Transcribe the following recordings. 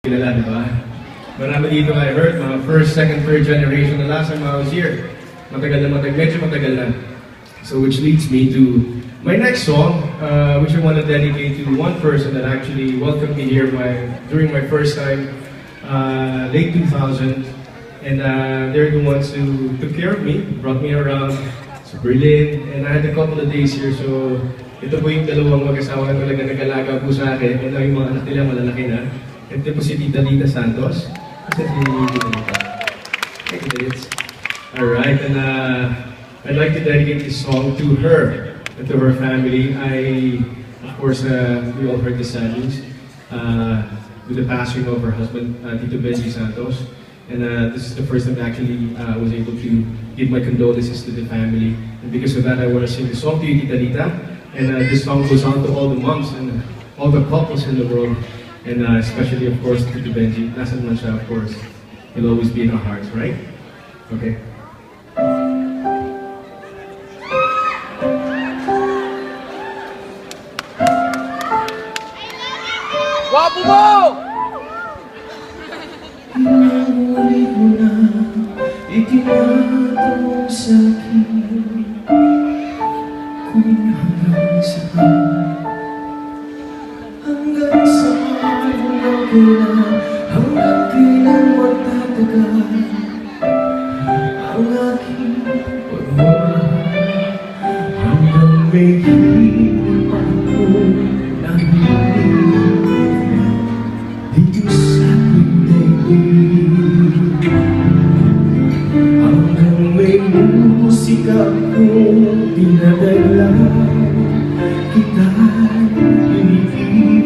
Kilala, di ba? Marami dito I heard, mga first, second, third generation na last time I was here. Medyo matagal na. So which leads me to my next song, which I want to dedicate to one person that actually welcomed me here during my first time, late 2000. And they're the ones who took care of me, brought me around to Berlin, and I had a couple of days here. So ito po yung dalawang mag-asawa na talaga nag-alaga po sa akin. Ito yung mga anak nila, malalaki na. Ito po si Tita Santos. Ito si Tita Lita. Hey, Tita. Alright, and I'd like to dedicate this song to her and to her family. Of course, we all heard the sad news with the passing of her husband, Tito Benji Santos. And this is the first time I actually was able to give my condolences to the family. And because of that, I want to sing the song to you, Tita Lita. And this song goes on to all the moms and all the couples in the world. And especially, of course, Tito Benji. Nasa naman siya, of course. He'll always be in our hearts, right? Okay. Wapo mo! Inuwi mo na itinatawag sa'kin kung hanggang saan hanggang kailan magtatagal ang aking pagmamahal hanggang may hiling ako narinig dito sa daigdig hanggang may musika kong pinadala kita'y inibig.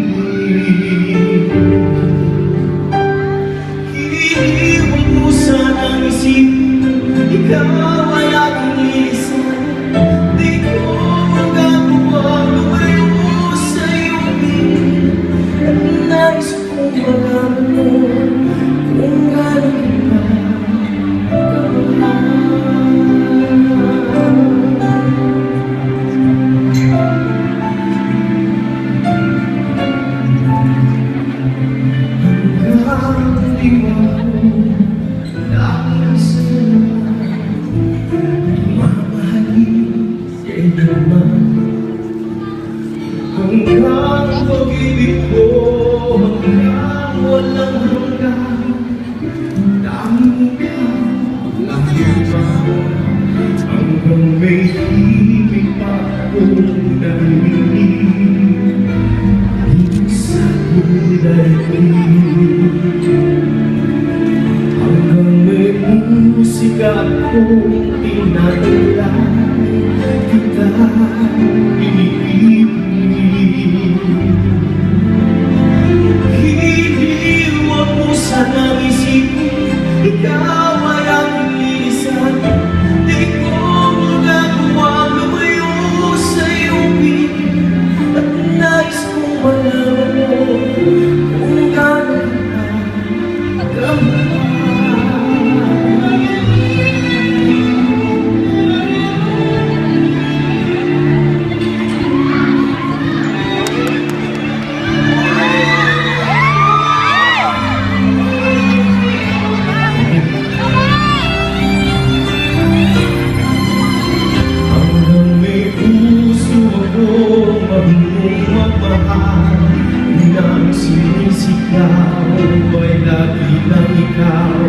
Iniwan mo sanang isipin, ikaw ay aking iisan. Di ko magagawa lumayo sa iyong piling. At nais kong malaman mo kung gaano kita kamahal. Hanggang pag-ibig ko, hanggang walang hanggan, tanging ikaw lang iba. Hanggang may himig pa akong narinig dito sa daigdig. Hanggang may musika akong tinatala, kita'y inibig. Hinihiwag mo sanang isipin, ikaw ay aking iisan. Di ko magagawa lumayo sa iyong piling. At nais kong malaman mo kung gaano kita kamahal. Sinisigaw ay lagi lang ikaw